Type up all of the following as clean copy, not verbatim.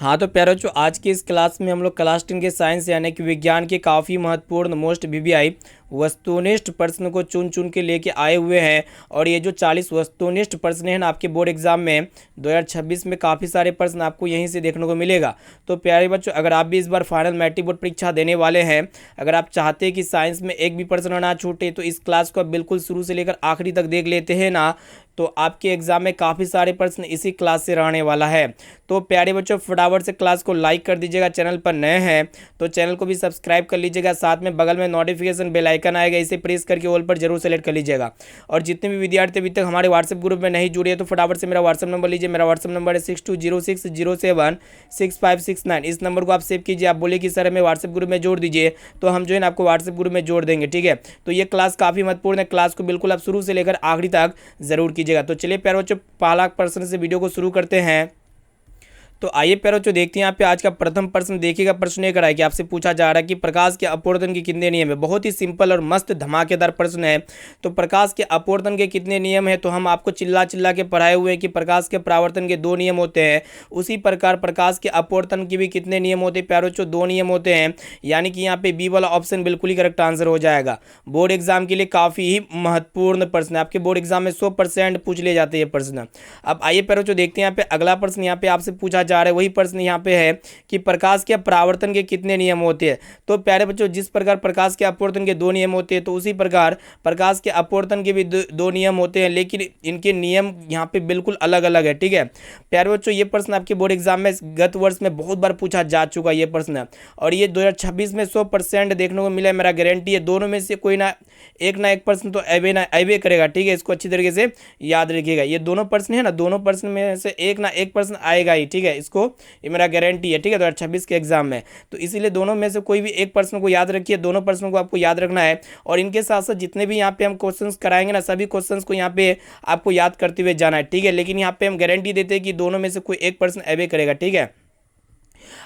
हाँ तो प्यारे बच्चों, आज की इस क्लास में हम लोग क्लास 10 के साइंस यानी कि विज्ञान के काफ़ी महत्वपूर्ण मोस्ट वीवीआई वस्तुनिष्ठ प्रश्न को चुन चुन के लेके आए हुए हैं। और ये जो 40 वस्तुनिष्ठ प्रश्न हैं ना, आपके बोर्ड एग्जाम में 2026 में काफ़ी सारे प्रश्न आपको यहीं से देखने को मिलेगा। तो प्यारे बच्चों, अगर आप भी इस बार फाइनल मैट्रिक बोर्ड परीक्षा देने वाले हैं, अगर आप चाहते हैं कि साइंस में एक भी प्रश्न ना छूटे, तो इस क्लास को आप बिल्कुल शुरू से लेकर आखिरी तक देख लेते हैं ना, तो आपके एग्जाम में काफ़ी सारे प्रश्न इसी क्लास से रहने वाला है। तो प्यारे बच्चों, फटाफट से क्लास को लाइक कर दीजिएगा। चैनल पर नए हैं तो चैनल को भी सब्सक्राइब कर लीजिएगा। साथ में बगल में नोटिफिकेशन बेल आइकन आएगा, इसे प्रेस करके ऑल पर जरूर सेलेक्ट कर लीजिएगा। और जितने भी विद्यार्थी अभी तक हमारे व्हाट्सएप ग्रुप में नहीं जुड़े हैं, तो फटाफट से मेरा व्हाट्सएप नंबर लीजिए। मेरा व्हाट्सएप नंबर है 6206076569। इस नंबर को आप सेव कीजिए। आप बोलिए कि सर हमें व्हाट्सएप ग्रुप में जोड़ दीजिए, तो हम जो है ना आपको व्हाट्सएप ग्रुप में जोड़ देंगे। ठीक है, तो ये क्लास काफ़ी महत्वपूर्ण है। क्लास को बिल्कुल आप शुरू से लेकर आखिरी तक जरूर कीजिएगा। तो चलिए प्यारे बच्चों, पहला प्रश्न से वीडियो को शुरू करते हैं। तो आइए प्यारे बच्चों, देखते हैं यहाँ पे आज का प्रथम प्रश्न। देखिएगा, प्रश्न ये करा है कि आपसे पूछा जा रहा है कि प्रकाश के अपवर्तन के कितने नियम है। बहुत ही सिंपल और मस्त धमाकेदार प्रश्न है। तो प्रकाश के अपवर्तन के कितने नियम है, तो हम आपको चिल्ला चिल्ला के पढ़ाए हुए हैं कि प्रकाश के परावर्तन के 2 नियम होते हैं। उसी प्रकार प्रकाश के अपवर्तन के भी कितने नियम होते हैं प्यारे बच्चों, 2 नियम होते हैं। यानी कि यहाँ पे बी वाला ऑप्शन बिल्कुल ही करेक्ट आंसर हो जाएगा। बोर्ड एग्जाम के लिए काफ़ी ही महत्वपूर्ण प्रश्न है। आपके बोर्ड एग्जाम में 100% पूछ लिए जाते हैं ये प्रश्न। अब आइए प्यारे बच्चों, देखते हैं यहाँ पे अगला प्रश्न। यहाँ पे आपसे पूछा जा रहा है, वही प्रश्न यहाँ पे है कि प्रकाश के परावर्तन के कितने नियम होते हैं। तो प्यारे बच्चों, जिस प्रकार प्रकाश के अपवर्तन के 2 नियम होते हैं, तो उसी प्रकार प्रकाश के अपवर्तन के भी 2 नियम होते हैं, लेकिन इनके नियम यहाँ पे बिल्कुल अलग अलग है। ठीक है प्यारे बच्चों, ये प्रश्न आपके बोर्ड एग्जाम में गत वर्ष में बहुत बार पूछा जा चुका है ये प्रश्न, और ये 2026 में 100% देखने को मिला है। मेरा गारंटी है दोनों में से कोई ना एक प्रश्न तो अवे करेगा। ठीक है, इसको अच्छी तरीके से याद रखिएगा। ये दोनों प्रश्न है ना, दोनों प्रश्न में से एक ना एक प्रश्न आएगा ही। ठीक है, इसको ये मेरा गारंटी है। ठीक है, 2026 के एग्जाम में, तो इसीलिए दोनों में से कोई भी एक प्रश्न को याद रखिए। दोनों प्रश्नों को आपको याद रखना है, और इनके साथ साथ जितने भी यहाँ पे हम क्वेश्चंस कराएंगे ना, सभी क्वेश्चंस को यहाँ पे आपको याद करते हुए जाना है। ठीक है, लेकिन यहाँ पे हम गारंटी देते हैं कि दोनों में से कोई एक प्रश्न अवे करेगा। ठीक है,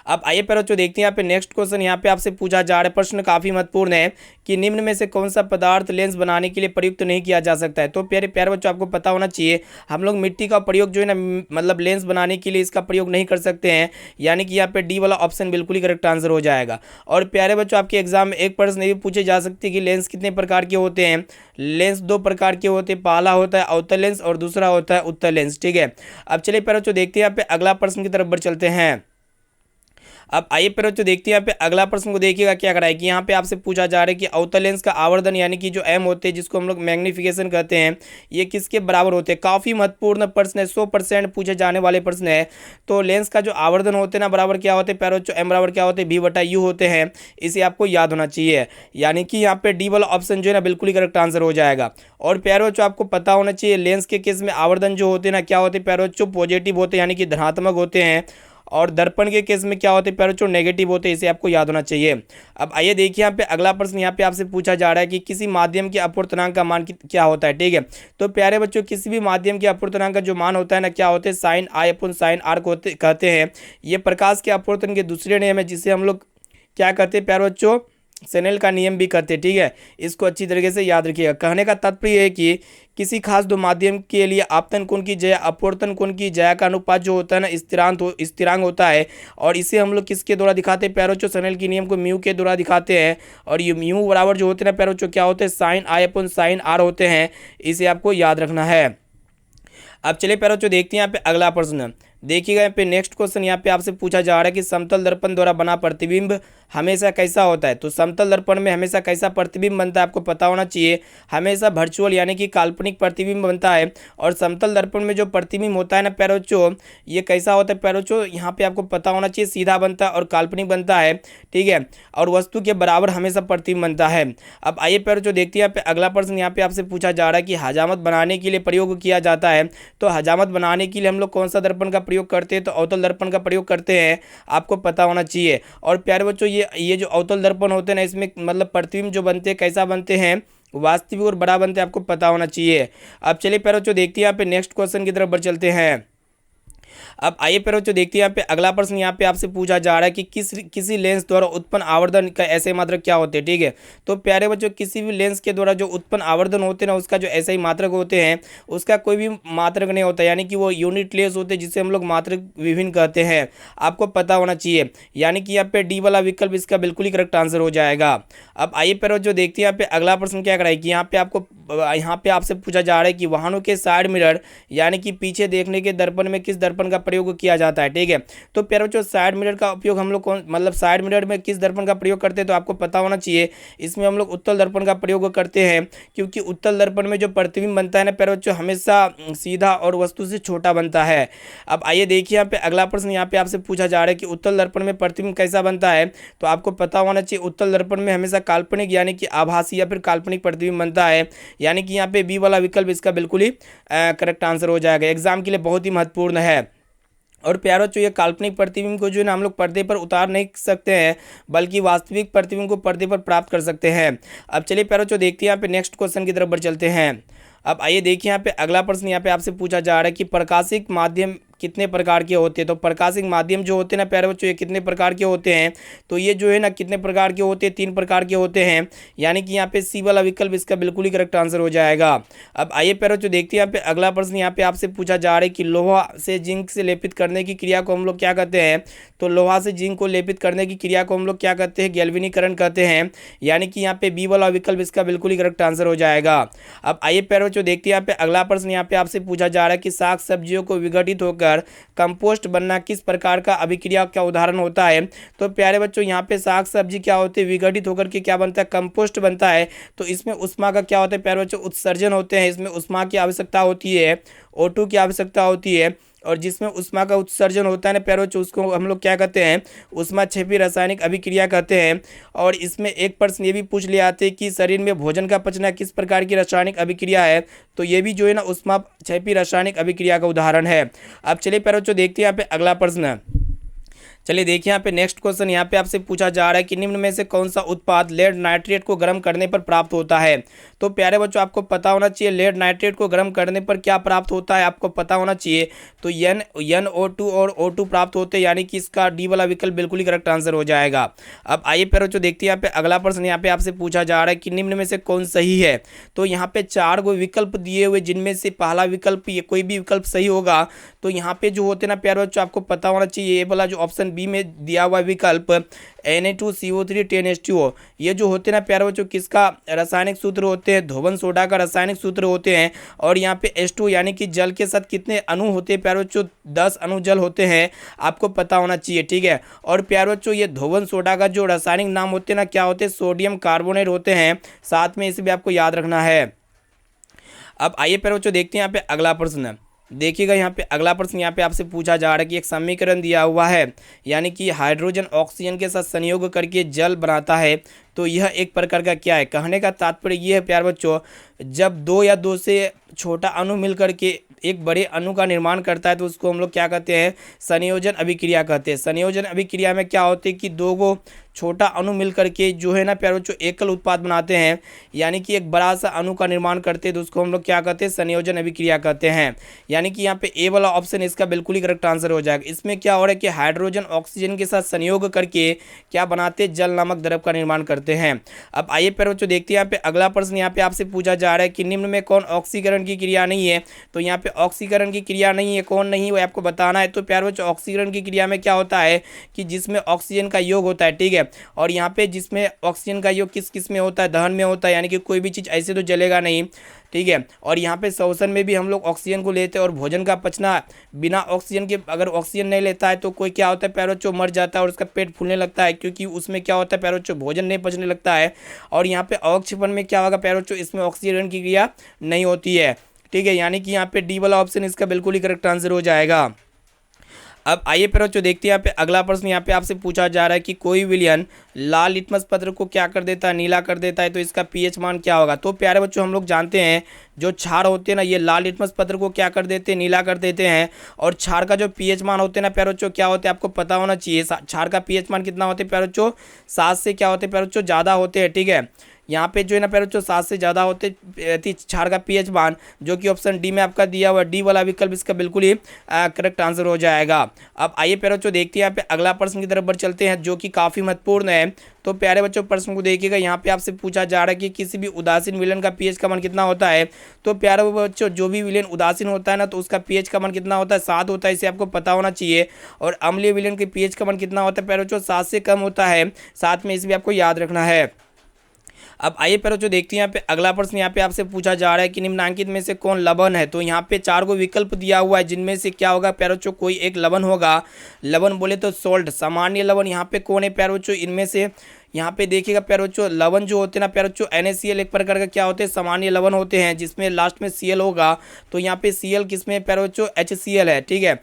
अब आइए प्यारे बच्चों, देखते हैं यहाँ पे नेक्स्ट क्वेश्चन। यहाँ पे आपसे पूछा जा रहा है, प्रश्न काफी महत्वपूर्ण है कि निम्न में से कौन सा पदार्थ लेंस बनाने के लिए प्रयुक्त नहीं किया जा सकता है। तो प्यारे प्यारे बच्चों, आपको पता होना चाहिए, हम लोग मिट्टी का प्रयोग जो है ना, मतलब लेंस बनाने के लिए इसका प्रयोग नहीं कर सकते हैं। यानी कि यहाँ पे डी वाला ऑप्शन बिल्कुल ही करेक्ट आंसर हो जाएगा। और प्यारे बच्चों, आपके एग्जाम में एक प्रश्न भी पूछे जा सकते हैं कि लेंस कितने प्रकार के होते हैं। लेंस 2 प्रकार के होते हैं, पहला होता है अवतल लेंस और दूसरा होता है उत्तल लेंस। ठीक है, अब चलिए प्यारे बच्चों, देखते हैं यहाँ पे अगला प्रश्न की तरफ बढ़ चलते हैं। अब आइए प्यारे बच्चों, देखते हैं यहाँ पे अगला प्रश्न को। देखिएगा क्या करा है कि यहाँ पे आपसे पूछा जा रहा है कि अवतल लेंस का आवर्धन यानी कि जो एम होते हैं, जिसको हम लोग मैग्निफिकेशन कहते हैं, ये किसके बराबर होते हैं। काफ़ी महत्वपूर्ण प्रश्न है, 100% पूछे जाने वाले प्रश्न है। तो लेंस का जो आवर्धन होते हैं ना, बराबर क्या होते हैं प्यारे बच्चों, एम बराबर क्या होते हैं, V/U होते हैं। इसे आपको याद होना चाहिए। यानी कि यहाँ पे डी वाला ऑप्शन जो है ना, बिल्कुल ही करेक्ट आंसर हो जाएगा। और प्यारे बच्चों, आपको पता होना चाहिए, लेंस के केस में आवर्धन जो होते हैं ना, क्या होते हैं प्यारे बच्चों, पॉजिटिव होते हैं, यानी कि धनात्मक होते हैं। और दर्पण के केस में क्या होते हैं प्यारे बच्चों, नेगेटिव होते हैं। इसे आपको याद होना चाहिए। अब आइए देखिए यहाँ पे अगला प्रश्न। यहाँ पे आपसे पूछा जा रहा है कि किसी माध्यम के अपवर्तनांक का मान क्या होता है। ठीक है, तो प्यारे बच्चों, किसी भी माध्यम के अपवर्तनांक का जो मान होता है ना, क्या होते हैं, sin I/sin R कहते हैं। ये प्रकाश के अपवर्तन के दूसरे नियम है, जिसे हम लोग क्या कहते हैं प्यारे बच्चों, स्नेल का नियम भी कहते हैं। ठीक है, इसको अच्छी तरीके से याद रखिएगा। कहने का तात्पर्य है कि किसी खास 2 माध्यम के लिए आपतन कोण की जया अपवर्तन कोण की जया का अनुपात जो होता है ना, स्थिरांक होता है। और इसे हम लोग किसके द्वारा दिखाते हैं प्यारे बच्चों, स्नेल के नियम को म्यू के द्वारा दिखाते हैं। और ये म्यू बराबर जो होते हैं ना प्यारे बच्चों, क्या होते हैं, sin I/sin R होते हैं। इसे आपको याद रखना है। अब चलिए प्यारे बच्चों, देखते हैं यहाँ पे अगला प्रश्न। देखिएगा यहाँ पे नेक्स्ट क्वेश्चन। यहाँ पे आपसे पूछा जा रहा है कि समतल दर्पण द्वारा बना प्रतिबिंब हमेशा कैसा होता है। तो समतल दर्पण में हमेशा कैसा प्रतिबिंब बनता है, आपको पता होना चाहिए। हमेशा वर्चुअल यानी कि काल्पनिक प्रतिबिंब बनता है। और समतल दर्पण में जो प्रतिबिंब होता है ना प्यारे बच्चों, ये कैसा होता है प्यारे बच्चों, यहाँ पे आपको पता होना चाहिए, सीधा बनता है और काल्पनिक बनता है। ठीक है, और वस्तु के बराबर हमेशा प्रतिबिंब बनता है। अब आइए प्यारे बच्चों, देखते हैं यहाँ पे अगला प्रश्न। यहाँ पे आपसे पूछा जा रहा है कि हजामत बनाने के लिए प्रयोग किया जाता है। तो हजामत बनाने के लिए हम लोग कौन सा दर्पण का प्रयोग करते हैं, तो अवतल दर्पण का प्रयोग करते हैं। आपको पता होना चाहिए। और प्यारे बच्चों, ये जो अवतल दर्पण होते हैं ना, इसमें मतलब प्रतिबिंब जो बनते हैं, कैसा बनते हैं, वास्तविक और बड़ा बनते हैं। आपको पता होना चाहिए। अब चलिए प्यारे बच्चों, देखते हैं यहाँ पे नेक्स्ट क्वेश्चन की तरफ बढ़ चलते हैं। अब आइए प्यारे बच्चों देखते हैं यहाँ पे अगला प्रश्न यहाँ पे आपसे पूछा जा रहा है कि किसी लेंस द्वारा उत्पन्न आवर्धन का ऐसे मात्रक क्या होते हैं। ठीक है, तो प्यारे बच्चों किसी भी लेंस के द्वारा जो उत्पन्न आवर्धन होते हैं ना, उसका जो ऐसे ही मात्रक होते हैं, उसका कोई भी मात्रक नहीं होता, यानी कि वो यूनिट लेंस होते हैं जिसे हम लोग मात्रक विभिन्न कहते हैं। आपको पता होना चाहिए, यानी कि यहाँ पे डी वाला विकल्प इसका बिल्कुल ही करेक्ट आंसर हो जाएगा। अब आइए प्यारे बच्चों देखते हैं यहाँ पे अगला प्रश्न क्या कराए कि यहाँ पे आपसे पूछा जा रहा है कि वाहनों के साइड मिरर यानी कि पीछे देखने के दर्पण में किस दर्पण का प्रयोग किया जाता है। ठीक है, तो प्यारे बच्चों साइड मिरर का उपयोग हम लोग कौन मतलब साइड मिरर में किस दर्पण का प्रयोग करते हैं, तो आपको पता होना चाहिए इसमें हम लोग उत्तल दर्पण का प्रयोग करते हैं, क्योंकि उत्तल दर्पण में जो प्रतिबिंब बनता है ना प्यारे बच्चों हमेशा सीधा और वस्तु से छोटा बनता है। अब आइए देखिए यहाँ पे अगला प्रश्न यहाँ पे आपसे पूछा जा रहा है कि उत्तल दर्पण में प्रतिबिंब कैसा बनता है, तो आपको पता होना चाहिए उत्तल दर्पण में हमेशा काल्पनिक यानी कि आभासी या फिर काल्पनिक प्रतिबिंब बनता है, यानी कि यहाँ पे बी वाला विकल्प इसका बिल्कुल ही करेक्ट आंसर हो जाएगा। एग्जाम के लिए बहुत ही महत्वपूर्ण है। और प्यारो जो ये काल्पनिक प्रतिबिंब को जो है ना हम लोग पर्दे पर उतार नहीं सकते हैं, बल्कि वास्तविक प्रतिबिंब को पर्दे पर प्राप्त कर सकते हैं। अब चलिए प्यारो जो देखते हैं यहाँ पे नेक्स्ट क्वेश्चन की तरफ बढ़ चलते हैं। अब आइए देखिए यहाँ पे अगला प्रश्न यहाँ पे आपसे पूछा जा रहा है कि प्रकाशिक माध्यम कितने प्रकार के होते हैं। तो प्रकाशिक माध्यम जो होते हैं ना प्यारे बच्चों ये कितने प्रकार के होते हैं, तो ये जो है ना कितने प्रकार के होते हैं, 3 प्रकार के होते हैं, यानी कि यहाँ पे सी वाला विकल्प इसका बिल्कुल ही करेक्ट आंसर हो जाएगा। अब आइए प्यारे बच्चों देखते हैं यहाँ पे अगला प्रश्न यहाँ पे आपसे पूछा जा रहा है कि लोहा से जिंक से लेपित करने की क्रिया को हम लोग क्या कहते हैं। तो लोहा से जिंक को लेपित करने की क्रिया को हम लोग क्या कहते हैं, गैल्वेनीकरण कहते हैं, यानी कि यहाँ पे बी वाला विकल्प इसका बिल्कुल ही करेक्ट आंसर हो जाएगा। अब आइए प्यारे बच्चों देखते हैं यहाँ पे अगला प्रश्न यहाँ पे आपसे पूछा जा रहा है कि साग सब्जियों को विघटित होकर कंपोस्ट बनना किस प्रकार का अभिक्रिया का उदाहरण होता है। तो प्यारे बच्चों यहाँ पे साग सब्जी क्या होते हैं, विघटित होकर के क्या बनता है, कंपोस्ट बनता है। तो इसमें उष्मा का क्या होता है प्यारे बच्चों, उत्सर्जन होते हैं, इसमें उष्मा की आवश्यकता होती है, O2 की आवश्यकता होती है, और जिसमें उष्मा का उत्सर्जन होता है ना प्यारे बच्चों उसको हम लोग क्या कहते हैं, उष्मा क्षेपी रासायनिक अभिक्रिया कहते हैं। और इसमें एक प्रश्न ये भी पूछ लिया आते हैं कि शरीर में भोजन का पचना किस प्रकार की रासायनिक अभिक्रिया है, तो ये भी जो है ना उष्मा क्षेपी रासायनिक अभिक्रिया का उदाहरण है। अब चलिए प्यारे बच्चों देखते हैं यहाँ पे अगला प्रश्न। चलिए देखिए यहाँ पे नेक्स्ट क्वेश्चन यहाँ पे आपसे पूछा जा रहा है कि निम्न में से कौन सा उत्पाद लेड नाइट्रेट को गर्म करने पर प्राप्त होता है। तो प्यारे बच्चों आपको पता होना चाहिए लेड नाइट्रेट को गर्म करने पर क्या प्राप्त होता है, आपको पता होना चाहिए। तो NO2 और O2 प्राप्त होते हैं, यानी कि इसका डी वाला विकल्प बिल्कुल ही करेक्ट आंसर हो जाएगा। अब आइए प्यारे बच्चों देखते हैं यहाँ पे अगला प्रश्न यहाँ पे आपसे पूछा जा रहा है कि निम्न में से कौन सही है। तो यहाँ पे 4 गो विकल्प दिए हुए, जिनमें से पहला विकल्प ये कोई भी विकल्प सही होगा। तो यहाँ पे जो होते हैं ना प्यारे बच्चों आपको पता होना चाहिए ये वाला जो ऑप्शन बी में दिया हुआ विकल्प Na2CO3 10H2O, ये जो होते हैं ना प्यारे बच्चों किसका रासायनिक सूत्र होते हैं, धोवन सोडा का रासायनिक सूत्र होते हैं। और यहाँ पे H2 यानी कि जल के साथ कितने अणु होते हैं प्यारे बच्चों, 10 अणु जल होते हैं, आपको पता होना चाहिए। ठीक है, और प्यारे बच्चों ये धोवन सोडा का जो रासायनिक नाम होते हैं ना क्या होते हैं, सोडियम कार्बोनेट होते हैं, साथ में इसे भी आपको याद रखना है। अब आइए प्यारे बच्चों देखते हैं यहाँ पे अगला प्रश्न। देखिएगा यहाँ पे अगला प्रश्न यहाँ पे आपसे पूछा जा रहा है कि एक समीकरण दिया हुआ है, यानी कि हाइड्रोजन ऑक्सीजन के साथ संयोग करके जल बनाता है। तो यह एक प्रकार का क्या है, कहने का तात्पर्य ये है प्यारे बच्चों, जब 2 या 2 से छोटा अणु मिल करके एक बड़े अणु का निर्माण करता है तो उसको हम लोग क्या कहते हैं, संयोजन अभिक्रिया कहते हैं। संयोजन अभिक्रिया में क्या होते हैं कि 2 गो छोटा अणु मिल करके जो है ना प्यारे बच्चों एकल उत्पाद बनाते हैं, यानी कि एक बड़ा सा अणु का निर्माण करते हैं, तो उसको हम लोग क्या कहते हैं, संयोजन अभिक्रिया कहते हैं। यानी कि यहाँ पे ए वाला ऑप्शन इसका बिल्कुल ही करेक्ट आंसर हो जाएगा। इसमें क्या हो रहा है कि हाइड्रोजन ऑक्सीजन के साथ संयोग करके क्या बनाते हैं, जल नामक द्रव का निर्माण करते हैं। अब आइए प्यारे बच्चों देखते हैं यहाँ पे अगला प्रश्न यहाँ पे आपसे पूछा जा रहा है कि निम्न में कौन ऑक्सीकरण की क्रिया नहीं है। तो यहाँ पे ऑक्सीकरण की क्रिया नहीं है, कौन नहीं है आपको बताना है। तो प्यारे बच्चों ऑक्सीकरण की क्रिया में क्या होता है कि जिसमें ऑक्सीजन का योग होता है, ठीक है, और यहाँ पे जिसमें ऑक्सीजन का योग किस किस में होता है, दहन में होता है, यानी कि कोई भी चीज़ ऐसे तो जलेगा नहीं, ठीक है। और यहाँ पे श्वसन में भी हम लोग ऑक्सीजन को लेते हैं, और भोजन का पचना बिना ऑक्सीजन के, अगर ऑक्सीजन नहीं लेता है तो कोई क्या होता है प्यारे बच्चों, मर जाता है और उसका पेट फूलने लगता है, क्योंकि उसमें क्या होता है प्यारे बच्चों, भोजन नहीं पचने लगता है। और यहाँ पे अवक्षेपण में क्या होगा प्यारे बच्चों, इसमें ऑक्सीजन की क्रिया नहीं होती है, ठीक है, यानी कि यहाँ पे डी वाला ऑप्शन इसका बिल्कुल ही करेक्ट आंसर हो जाएगा। अब आइए प्यारे बच्चों देखते हैं यहाँ पे अगला प्रश्न यहाँ पे आपसे पूछा जा रहा है कि कोई विलयन लाल लिटमस पत्र को क्या कर देता है, नीला कर देता है, तो इसका पीएच मान क्या होगा। तो प्यारे बच्चों हम लोग जानते हैं जो क्षार होते हैं ना ये लाल लिटमस पत्र को क्या कर देते हैं, नीला कर देते हैं। और क्षार का जो पीएच मान होते हैं ना प्यारे बच्चों क्या होते हैं आपको पता होना चाहिए। क्षार का पीएच मान कितना होते हैं प्यारे बच्चों, 7 से क्या होते हैं प्यारे बच्चों, ज़्यादा होते हैं। ठीक है, यहाँ पे जो है ना प्यारे बच्चों 7 से ज़्यादा होते क्षार का पीएच मान, जो कि ऑप्शन डी में आपका दिया हुआ डी वाला विकल्प इसका बिल्कुल ही करेक्ट आंसर हो जाएगा। अब आइए प्यारे बच्चों देखते हैं यहाँ पे अगला प्रश्न की तरफ बढ़ चलते हैं, जो कि काफ़ी महत्वपूर्ण है। तो प्यारे बच्चों प्रश्न को देखिएगा, यहाँ पे आपसे पूछा जा रहा है कि किसी भी उदासीन विलयन का पीएच का मान कितना होता है। तो प्यारे बच्चों जो भी विलयन उदासीन होता है ना तो उसका पीएच का मान कितना होता है, 7 होता है, इसे आपको पता होना चाहिए। और अम्लीय विलयन के पीएच का मान कितना होता है प्यारे बच्चों, 7 से कम होता है, साथ में इसे भी आपको याद रखना है। अब आइए प्यारे बच्चों देखते हैं यहाँ पे अगला प्रश्न यहाँ पे आपसे पूछा जा रहा है कि निम्नांकित में से कौन लवण है। तो यहाँ पे 4 को विकल्प दिया हुआ है, जिनमें से क्या होगा प्यारे बच्चों, कोई एक लवण होगा। लवण बोले तो सोल्ट, सामान्य लवण यहाँ पे कौन है प्यारे बच्चों, इनमें से यहाँ पे देखिएगा प्यारे बच्चों लवण जो होते हैं ना प्यारे बच्चों NaCl एक प्रकार का क्या होते हैं, सामान्य लवण होते हैं, जिसमें लास्ट में Cl होगा। तो यहाँ पे Cl किसमें प्यारे बच्चों, HCl है। ठीक है,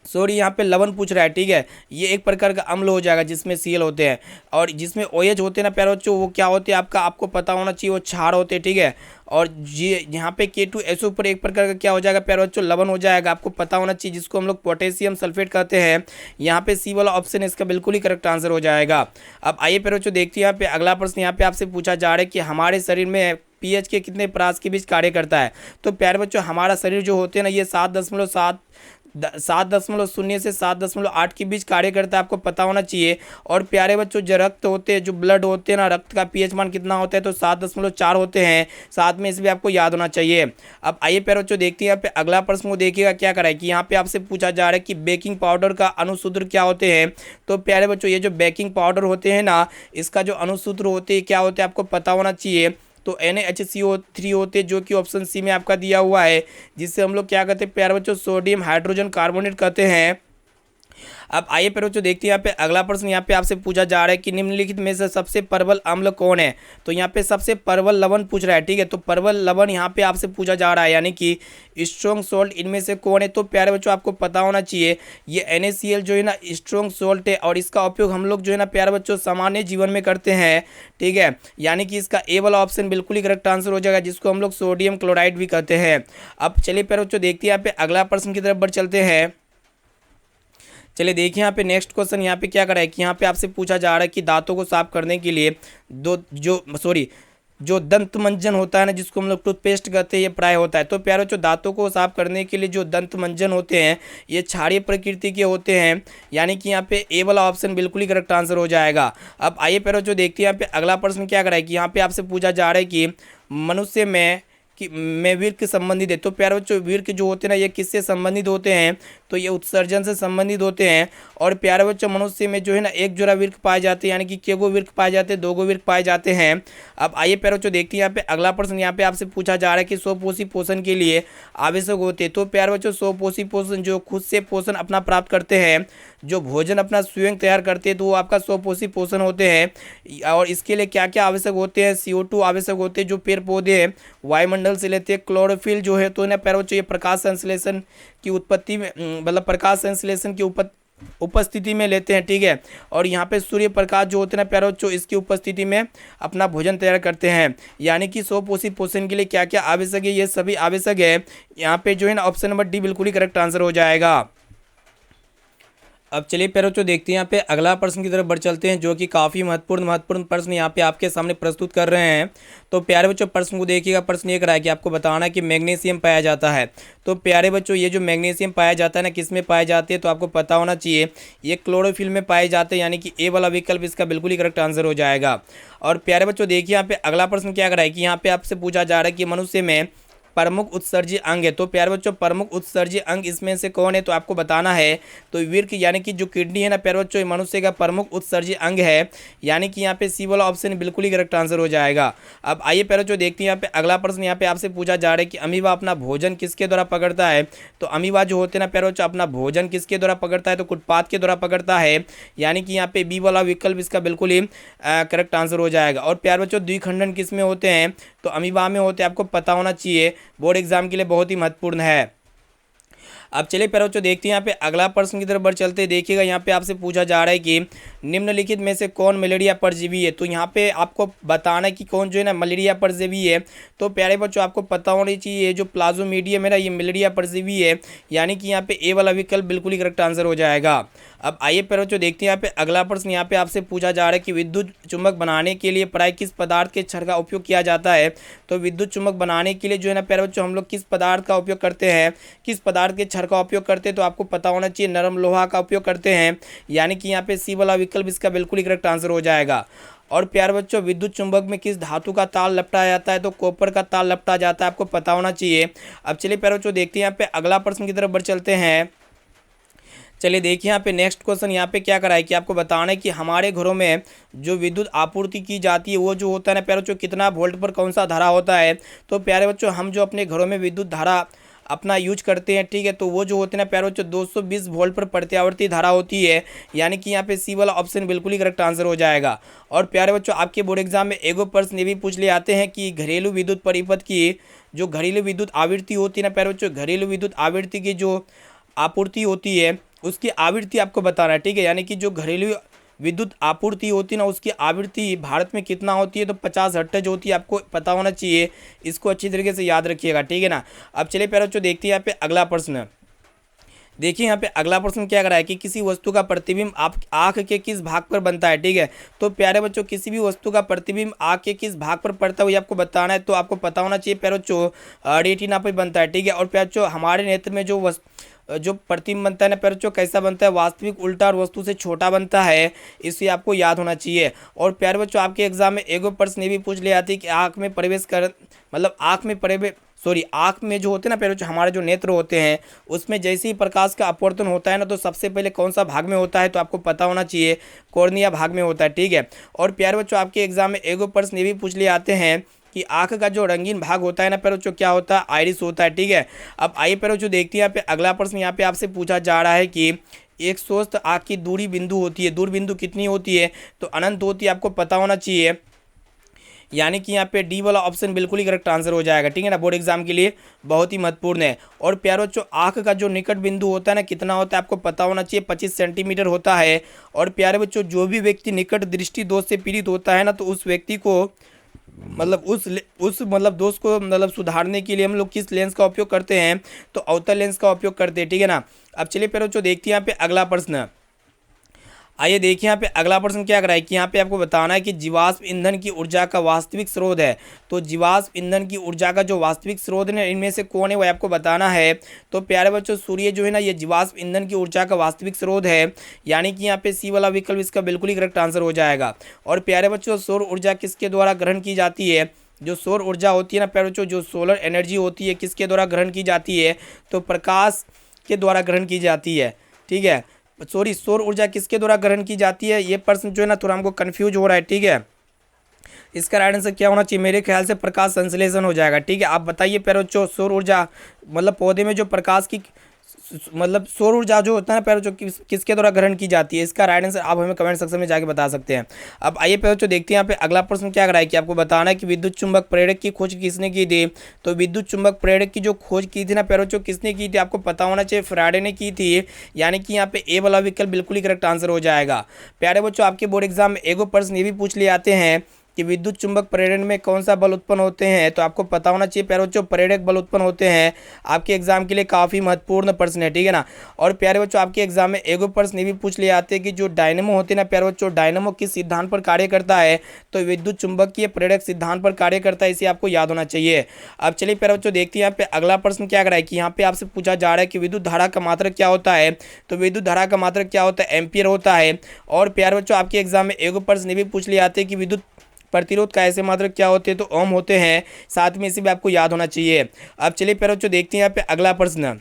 सॉरी यहाँ पे लवण पूछ रहा है। ठीक है, ये एक प्रकार का अम्ल हो जाएगा जिसमें Cl होते हैं। और जिसमें OH होते हैं ना प्यारे बच्चों, वो क्या होते हैं आपको पता होना चाहिए, वो क्षार होते हैं। ठीक है, और ये यहाँ पे K2SO पर एक प्रकार का क्या हो जाएगा प्यारे बच्चों, लवण हो जाएगा, आपको पता होना चाहिए, जिसको हम लोग पोटेशियम सल्फेट कहते हैं। यहाँ पे सी वाला ऑप्शन इसका बिल्कुल ही करेक्ट आंसर हो जाएगा। अब आइए प्यारे बच्चों देखते हैं यहाँ पे अगला प्रश्न यहाँ पे आपसे पूछा जा रहा है कि हमारे शरीर में पीएच के कितने परास के बीच कार्य करता है। तो प्यारे बच्चों हमारा शरीर जो होते हैं ना ये 7.0 से 7.8 के बीच कार्य करता है, आपको पता होना चाहिए। और प्यारे बच्चों जो रक्त होते हैं, जो ब्लड होते हैं ना, रक्त का पीएच मान कितना होता है, तो 7.4 होते हैं, साथ में इसे भी आपको याद होना चाहिए। अब आइए प्यारे बच्चों देखते हैं यहाँ पे अगला प्रश्न को देखिएगा क्या करा है कि यहाँ पे आपसे पूछा जा रहा है कि बेकिंग पाउडर का अनुसूत्र क्या होते हैं। तो प्यारे बच्चों ये जो बेकिंग पाउडर होते हैं ना, इसका जो अनुसूत्र होते हैं क्या होते हैं आपको पता होना चाहिए। तो NaHCO3 होते जो कि ऑप्शन सी में आपका दिया हुआ है, जिससे हम लोग क्या कहते हैं प्यारे बच्चों, सोडियम हाइड्रोजन कार्बोनेट कहते हैं। अब आइए प्यारे बच्चों देखते हैं यहाँ पे अगला प्रश्न यहाँ पे आपसे पूछा जा रहा है कि निम्नलिखित में से सबसे प्रबल अम्ल कौन है। तो यहाँ पे सबसे प्रबल लवण पूछ रहा है। ठीक है, तो प्रबल लवण यहाँ पे आपसे पूछा जा रहा है, यानी कि स्ट्रॉन्ग सोल्ट इनमें से कौन है। तो प्यारे बच्चों आपको पता होना चाहिए ये NaCl जो है ना स्ट्रॉन्ग सोल्ट है, और इसका उपयोग हम लोग जो है ना प्यारे बच्चों सामान्य जीवन में करते हैं। ठीक है, यानी कि इसका ए वाला ऑप्शन बिल्कुल ही करेक्ट आंसर हो जाएगा, जिसको हम लोग सोडियम क्लोराइड भी कहते हैं। अब चलिए प्यारे बच्चों देखते हैं यहाँ पे अगला प्रश्न की तरफ बढ़ चलते हैं। चलिए देखिए यहाँ पे नेक्स्ट क्वेश्चन यहाँ पे क्या करा है कि यहाँ पे आपसे पूछा जा रहा है कि दांतों को साफ करने के लिए जो दंत मंजन होता है ना, जिसको हम लोग टूथपेस्ट कहते हैं, ये प्राय होता है। तो प्यारे बच्चों दांतों को साफ करने के लिए जो दंत मंजन होते हैं ये क्षारीय प्रकृति के होते हैं, यानी कि यहाँ पे ए वाला ऑप्शन बिल्कुल ही करेक्ट आंसर हो जाएगा। अब आइए प्यारे बच्चों देखते हैं यहाँ पे अगला प्रश्न क्या करा है कि यहाँ पे आपसे पूछा जा रहा है कि मनुष्य में वीर्य संबंधित है। तो प्यारे बच्चों वीर्य जो होते हैं ना ये किससे संबंधित होते हैं, तो ये उत्सर्जन से संबंधित होते हैं। और प्यारे बच्चों मनुष्य में जो है ना एक जोड़ा वीर्य पाए जाते हैं, यानी कि केगो वीर्य पाए जाते हैं, 2 गो वीर्य पाए जाते हैं। अब आइए प्यारे बच्चों देखते हैं यहाँ पे अगला प्रश्न यहाँ पे आपसे पूछा जा रहा है कि स्वपोषी पोषण के लिए आवश्यक होते हैं। तो प्यारे बच्चों स्वपोषी पोषण जो खुद से पोषण अपना प्राप्त करते हैं, जो भोजन अपना स्वयं तैयार करते हैं, तो वो आपका स्वपोषी पोषण होते हैं। और इसके लिए क्या क्या आवश्यक होते हैं, CO2 आवश्यक होते हैं जो पेड़ पौधे वायुमंडल से लेते हैं। क्लोरोफिल जो है तो ना प्यारे बच्चों ये प्रकाश संश्लेषण की उत्पत्ति में मतलब प्रकाश संश्लेषण की उपस्थिति में लेते हैं। ठीक है, और यहाँ पे सूर्य प्रकाश जो होते हैं ना प्यारे बच्चों इसकी उपस्थिति में अपना भोजन तैयार करते हैं। यानी कि स्वपोषी पोषण के लिए क्या क्या आवश्यक है, ये सभी आवश्यक है। यहाँ पे जो है ना ऑप्शन नंबर डी बिल्कुल ही करेक्ट आंसर हो जाएगा। अब चलिए प्यारे बच्चों देखते हैं यहाँ पे अगला प्रश्न की तरफ बढ़ चलते हैं, जो कि काफ़ी महत्वपूर्ण प्रश्न यहाँ पे आपके सामने प्रस्तुत कर रहे हैं। तो प्यारे बच्चों प्रश्न को देखिएगा, प्रश्न ये करा है कि आपको बताना है कि मैग्नीशियम पाया जाता है। तो प्यारे बच्चों ये जो मैग्नीशियम पाया जाता है ना किस में पाए जाते हैं, तो आपको पता होना चाहिए ये क्लोरोफिल में पाए जाते हैं, यानी कि ए वाला विकल्प इसका बिल्कुल ही करेक्ट आंसर हो जाएगा। और प्यारे बच्चों देखिए यहाँ पे अगला प्रश्न क्या करा है कि यहाँ पे आपसे पूछा जा रहा है कि मनुष्य में प्रमुख उत्सर्जी अंग है। तो प्यारे बच्चों प्रमुख उत्सर्जी अंग इसमें से कौन है, तो आपको बताना है। तो वीर्य यानी कि जो किडनी है ना प्यारे बच्चों मनुष्य का प्रमुख उत्सर्जी अंग है, यानी कि यहाँ पे सी वाला ऑप्शन बिल्कुल ही करेक्ट आंसर हो जाएगा। अब आइए प्यारे बच्चों देखते हैं यहाँ पे अगला प्रश्न यहाँ पे आपसे पूछा जा रहा है कि अमीबा अपना भोजन किसके द्वारा पकड़ता है। तो अमीबा जो होते हैं ना प्यारे बच्चों अपना भोजन किसके द्वारा पकड़ता है, तो कुटपाथ के द्वारा पकड़ता है, यानी कि यहाँ पे बी वाला विकल्प इसका बिल्कुल ही करेक्ट आंसर हो जाएगा। और प्यारे बच्चों द्विखंडन किस में होते हैं, तो अमीबा में होते हैं, आपको पता होना चाहिए, बोर्ड एग्जाम के लिए बहुत ही महत्वपूर्ण है। अब चलिए प्यारे बच्चों देखते हैं यहाँ पे अगला प्रश्न की तरफ बढ़ चलते हैं। देखिएगा यहाँ पे आपसे पूछा जा रहा है कि निम्नलिखित में से कौन मलेरिया परजीवी है। तो यहाँ पे आपको बताना है कि कौन जो है ना मलेरिया परजीवी है। तो प्यारे बच्चों आपको पता होना चाहिए जो प्लाज्मोडियम है ना ये मलेरिया परजीवी है, यानी कि यहाँ पे ए वाला विकल्प बिल्कुल ही करेक्ट आंसर हो जाएगा। अब आइए प्यारे बच्चों देखते हैं यहाँ पे अगला प्रश्न। यहाँ पे आपसे पूछा जा रहा है कि विद्युत चुम्बक बनाने के लिए प्राय किस पदार्थ के छड़ का उपयोग किया जाता है। तो विद्युत चुम्बक बनाने के लिए जो है ना प्यारे बच्चों हम लोग किस पदार्थ का उपयोग करते हैं, किस पदार्थ के छड़ का उपयोग करते हैं। तो आपको पता होना चाहिए नरम लोहा का उपयोग करते हैं, यानी कि यहाँ पे सी वाला विकल्प इसका बिल्कुल ही करेक्ट आंसर हो जाएगा। और प्यारे बच्चों विद्युत चुंबक में किस धातु का तार लपटाया जाता है। तो कॉपर का तार लपटा जाता है, आपको पता होना चाहिए। अब चलिए प्यारे बच्चों देखते हैं यहाँ पे अगला प्रश्न की तरफ बढ़ चलते हैं। चलिए देखिए यहाँ पे नेक्स्ट क्वेश्चन यहाँ पे क्या करा है कि आपको बताना है कि हमारे घरों में जो विद्युत आपूर्ति की जाती है वो जो होता है ना प्यारे बच्चों कितना वोल्ट पर कौन सा धारा होता है। तो प्यारे बच्चों हम जो अपने घरों में विद्युत धारा अपना यूज करते हैं, ठीक है, तो वो जो होते हैं ना प्यारे बच्चों 220 वोल्ट पर प्रत्यावर्ती धारा होती है, यानी कि यहाँ पे सी वाला ऑप्शन बिल्कुल ही करेक्ट आंसर हो जाएगा। और प्यारे बच्चों आपके बोर्ड एग्जाम में एगो प्रश्न ये भी पूछ ले आते हैं कि घरेलू विद्युत परिपथ की जो घरेलू विद्युत आवृत्ति होती है ना प्यारे बच्चों, घरेलू विद्युत आवृत्ति की जो आपूर्ति होती है उसकी आवृत्ति आपको बताना है, ठीक है, यानी कि जो घरेलू विद्युत आपूर्ति होती है ना उसकी आवृत्ति भारत में कितना होती है। तो 50 हर्ट्ज होती है, आपको पता होना चाहिए, इसको अच्छी तरीके से याद रखिएगा, ठीक है ना। अब चलिए प्यारे बच्चों देखते हैं यहाँ पे अगला प्रश्न। देखिए यहाँ पे अगला प्रश्न क्या कर रहा है कि किसी वस्तु का प्रतिबिंब आप आँख के किस भाग पर बनता है, ठीक है। तो प्यारे बच्चों किसी भी वस्तु का प्रतिबिंब आँख के किस भाग पर पड़ता है वो आपको बताना है। तो आपको पता होना चाहिए प्यारे बच्चों रेटिना पर बनता है, ठीक है। और प्यारे बच्चों हमारे नेत्र में जो प्रतिबिंब बनता है ना प्यारे बच्चों कैसा बनता है, वास्तविक उल्टा और वस्तु से छोटा बनता है, इसे आपको याद होना चाहिए। और प्यारे बच्चों आपके एग्जाम में एगो प्रश्न ये भी पूछ ले आती है कि आँख में प्रवेश कर मतलब आँख में जो होते हैं ना प्यारे बच्चों हमारे जो नेत्र होते हैं उसमें जैसे ही प्रकाश का अपवर्तन होता है ना तो सबसे पहले कौन सा भाग में होता है। तो आपको पता होना चाहिए कॉर्निया भाग में होता है, ठीक है। और प्यारे बच्चों आपके एग्जाम में एगो प्रश्न ये भी पूछ ले आते हैं कि आँख का जो रंगीन भाग होता है ना प्यारे बच्चों क्या होता है, आइरिस होता है, ठीक है। अब आइए प्यारे बच्चों देखते हैं यहाँ पे अगला प्रश्न। यहाँ पे आपसे पूछा जा रहा है कि एक स्वस्थ आँख की दूरी बिंदु होती है, दूर बिंदु कितनी होती है। तो अनंत होती है, आपको पता होना चाहिए, यानी कि यहाँ पे डी वाला ऑप्शन बिल्कुल ही करेक्ट आंसर हो जाएगा, ठीक है ना। बोर्ड एग्जाम के लिए बहुत ही महत्वपूर्ण है। और प्यारे बच्चों आँख का जो निकट बिंदु होता है ना कितना होता है, आपको पता होना चाहिए 25 सेंटीमीटर होता है। और प्यारे बच्चों जो भी व्यक्ति निकट दृष्टि दोष से पीड़ित होता है ना तो उस व्यक्ति को मतलब दोष को सुधारने के लिए हम लोग किस लेंस का उपयोग करते हैं। तो अवतल लेंस का उपयोग करते हैं, ठीक है ना। अब चलिए प्यारे बच्चों देखते हैं यहाँ पे अगला प्रश्न। आइए देखिए यहाँ पे अगला प्रश्न क्या कर रहा है कि यहाँ पे आपको बताना है कि जीवाश्म ईंधन की ऊर्जा का वास्तविक स्रोत है। तो जीवाश्म ईंधन की ऊर्जा का जो वास्तविक स्रोत है इनमें से कौन है वो आपको बताना है। तो प्यारे बच्चों सूर्य जो है ना ये जीवाश्म ईंधन की ऊर्जा का वास्तविक स्रोत है, यानी कि यहाँ पे सी वाला विकल्प इसका बिल्कुल ही करेक्ट आंसर हो जाएगा। और प्यारे बच्चों सौर ऊर्जा किसके द्वारा ग्रहण की जाती है। जो सौर ऊर्जा होती है ना प्यारे बच्चों जो सोलर एनर्जी होती है किसके द्वारा ग्रहण की जाती है। तो प्रकाश के द्वारा ग्रहण की जाती है, ठीक है। सौर ऊर्जा किसके द्वारा ग्रहण की जाती है, ये प्रश्न जो है ना थोड़ा हमको कंफ्यूज हो रहा है, ठीक है। इसका राइट आंसर क्या होना चाहिए, मेरे ख्याल से प्रकाश संश्लेषण हो जाएगा, ठीक है। आप बताइए प्यारे बच्चों सौर ऊर्जा पौधे में जो प्रकाश की सौर ऊर्जा जो होता है ना प्यारे बच्चों किसके द्वारा ग्रहण की जाती है। इसका राइट आंसर आप हमें कमेंट सेक्शन में जाके बता सकते हैं। अब आइए प्यारे बच्चों देखते हैं यहाँ पे अगला प्रश्न क्या कराए कि आपको बताना है कि विद्युत चुंबक प्रेरक की खोज किसने की थी। तो विद्युत चुंबक प्रेरक की जो खोज की थी ना प्यारे बच्चों किसने की थी, आपको पता होना चाहिए फैराडे ने की थी, यानी कि यहाँ पे ए वाला विकल्प बिल्कुल ही करेक्ट आंसर हो जाएगा। प्यारे बच्चों आपके बोर्ड एग्जाम में एगो प्रश्न ये भी पूछ ले आते हैं कि विद्युत चुंबक प्रेरण में कौन सा बल उत्पन्न होते हैं। तो आपको पता होना चाहिए प्यारे बच्चों प्रेरक बल उत्पन्न होते हैं। आपके एग्जाम के लिए काफ़ी महत्वपूर्ण प्रश्न है, ठीक है ना। और प्यारे बच्चों आपके एग्जाम में एगो प्रश्न ये भी पूछ ले आते हैं कि जो डायनेमो होते हैं ना प्यारे बच्चों डायनेमो किस सिद्धांत पर कार्य करता है। तो विद्युत चुंबकीय प्रेरक सिद्धांत पर कार्य करता है, इसे आपको याद होना चाहिए। अब चलिए प्यारे बच्चों देखते हैं यहाँ पे अगला प्रश्न क्या कराए कि यहाँ पे आपसे पूछा जा रहा है कि विद्युत धारा का मात्रक क्या होता है। तो विद्युत धारा का मात्रक क्या होता है, एम्पियर होता है। और प्यारे बच्चों आपके एग्जाम में एगो प्रश्न ये भी पूछ ले आते हैं कि विद्युत प्रतिरोध का ऐसे मात्रक क्या होते हैं। तो ओम होते हैं, साथ में इसे भी आपको याद होना चाहिए। अब चलिए प्यारे बच्चों देखते हैं यहाँ पे अगला प्रश्न।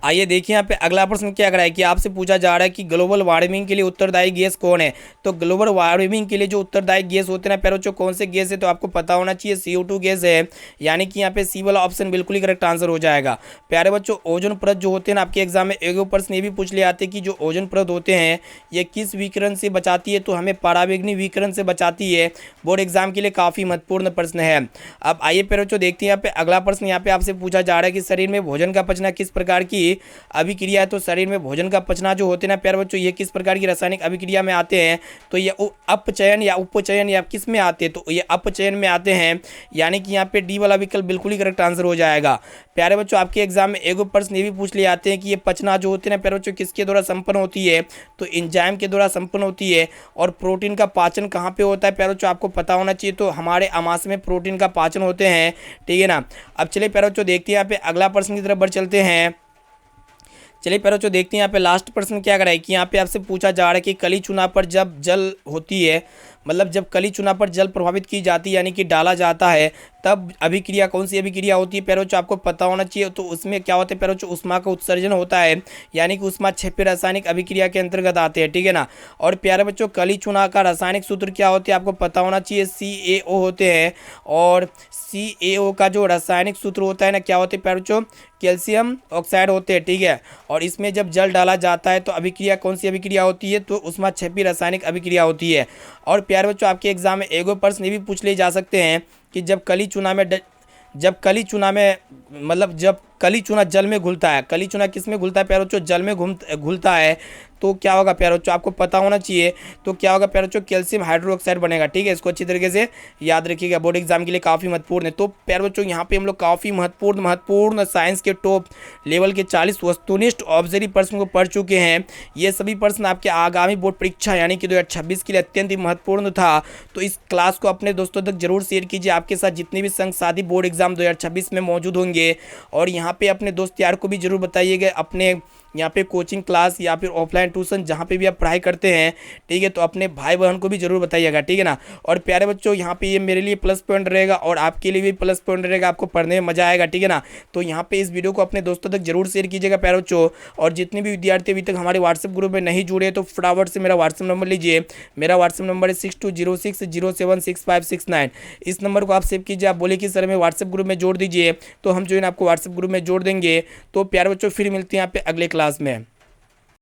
आइए देखिए यहाँ पे अगला प्रश्न क्या कराए कि आपसे पूछा जा रहा है कि ग्लोबल वार्मिंग के लिए उत्तरदायी गैस कौन है। तो ग्लोबल वार्मिंग के लिए जो उत्तरदायी गैस होते हैं ना प्यारे बच्चों कौन से गैस है। तो आपको पता होना चाहिए CO2 गैस है, यानी कि यहाँ पे सी वाला ऑप्शन बिल्कुल ही करेक्ट आंसर हो जाएगा। प्यारे बच्चों ओजोन परत जो होते हैं ना आपके एग्जाम में एगो प्रश्न ये भी पूछ ले आते हैं कि जो ओजोन परत होते हैं ये किस विकिरण से बचाती है। तो हमें पराबैंगनी विकिरण से बचाती है। बोर्ड एग्जाम के लिए काफ़ी महत्वपूर्ण प्रश्न है। अब आइए प्यारे बच्चों देखते हैं यहाँ पे अगला प्रश्न। यहाँ पे आपसे पूछा जा रहा है कि शरीर में भोजन का पचना किस प्रकार की की अभिक्रिया है। तो शरीर में भोजन का पचना जो होते हैं ना प्यारे बच्चों, ये किस प्रकार की रासायनिक अभिक्रिया में आते हैं, तो ये अपचयन या उपचयन या किस में आते हैं, तो ये अपचयन में आते हैं, यानी कि यहाँ पे डी वाला विकल्प बिल्कुल ही करेक्ट आंसर हो जाएगा। प्यारे बच्चों आपके एग्जाम में एगो प्रश्न ये भी पूछ लिए आते हैं कि ये पचना जो होते हैं ना प्यारे बच्चों किसके द्वारा संपन्न होती है, तो एंजाइम के द्वारा संपन्न होती है। और प्रोटीन का पाचन कहाँ पे होता है प्यारे बच्चों, आपको पता होना चाहिए, तो हमारे आमाशय में प्रोटीन का पाचन होते हैं, ठीक है ना। अब चलिए प्यारे बच्चों देखते हैं यहाँ पे अगला प्रश्न की तरफ बढ़ चलते हैं। चलिए प्यारे बच्चों देखते हैं यहाँ पे लास्ट प्रश्न क्या करा है कि यहाँ पे आपसे पूछा जा रहा है कि कली चुना पर जब जल होती है, मतलब जब कली चुना पर जल प्रभावित की जाती है यानी कि डाला जाता है, तब अभिक्रिया कौन सी अभिक्रिया होती है प्यारे बच्चों, आपको पता होना चाहिए। तो उसमें क्या होता है प्यारे बच्चों, ऊष्मा का उत्सर्जन होता है, यानी कि ऊष्मा क्षेप्य रासायनिक अभिक्रिया के अंतर्गत आते हैं, ठीक है ना। और प्यारे बच्चों कली चुना का रासायनिक सूत्र क्या होते हैं, आपको पता होना चाहिए, CaO होते हैं। और CaO का जो रासायनिक सूत्र होता है ना क्या होते हैं प्यारे बच्चों, कैल्शियम ऑक्साइड होते हैं, ठीक है। और इसमें जब जल डाला जाता है तो अभिक्रिया कौन सी अभिक्रिया होती है, तो ऊष्मा क्षेपी रासायनिक अभिक्रिया होती है। और प्यारे बच्चों आपके एग्जाम में एगो प्रश्न ये भी पूछ लिए जा सकते हैं कि जब कली चूना में मतलब जब कली चूना जल में घुलता है, कली चूना किस में घुलता है प्यारे बच्चों, जल में घुलता है, तो क्या होगा प्यारे बच्चों, आपको पता होना चाहिए। तो क्या होगा प्यारे बच्चों, कैल्शियम हाइड्रोक्साइड बनेगा, ठीक है। इसको अच्छी तरीके से याद रखिएगा, बोर्ड एग्जाम के लिए काफ़ी महत्वपूर्ण है। तो प्यारे बच्चों यहाँ पे हम लोग काफ़ी महत्वपूर्ण साइंस के टॉप लेवल के 40 वस्तुनिष्ठ ऑब्जर्व प्रश्न को पढ़ चुके हैं। ये सभी प्रश्न आपके आगामी बोर्ड परीक्षा यानी कि 2026 के लिए अत्यंत ही महत्वपूर्ण था। तो इस क्लास को अपने दोस्तों तक जरूर शेयर कीजिए, आपके साथ जितने भी संसाधी बोर्ड एग्जाम 2026 में मौजूद होंगे। और यहाँ पे अपने दोस्त यार को भी जरूर बताइएगा, अपने यहाँ पे कोचिंग क्लास या फिर ऑफलाइन ट्यूशन जहाँ पे भी आप पढ़ाई करते हैं, ठीक है, तो अपने भाई बहन को भी जरूर बताइएगा, ठीक है ना। और प्यारे बच्चों यहाँ पे ये मेरे लिए प्लस पॉइंट रहेगा और आपके लिए भी प्लस पॉइंट रहेगा, आपको पढ़ने में मजा आएगा, ठीक है ना। तो यहाँ पे इस वीडियो को अपने दोस्तों तक जरूर शेयर कीजिएगा प्यारे बच्चों। और जितने भी विद्यार्थी अभी तक हमारे व्हाट्सएप ग्रुप में नहीं जुड़े तो फटाफट से मेरा व्हाट्सएप नंबर लीजिए। मेरा व्हाट्सएप नंबर है 6206076569। इस नंबर को आप सेव कीजिए, आप बोले कि सर हमें व्हाट्सएप ग्रुप में जोड़ दीजिए, तो हम जो है आपको व्हाट्सएप ग्रुप में जोड़ देंगे। तो प्यारे बच्चों फिर मिलते हैं यहाँ पे अगले क्लास में।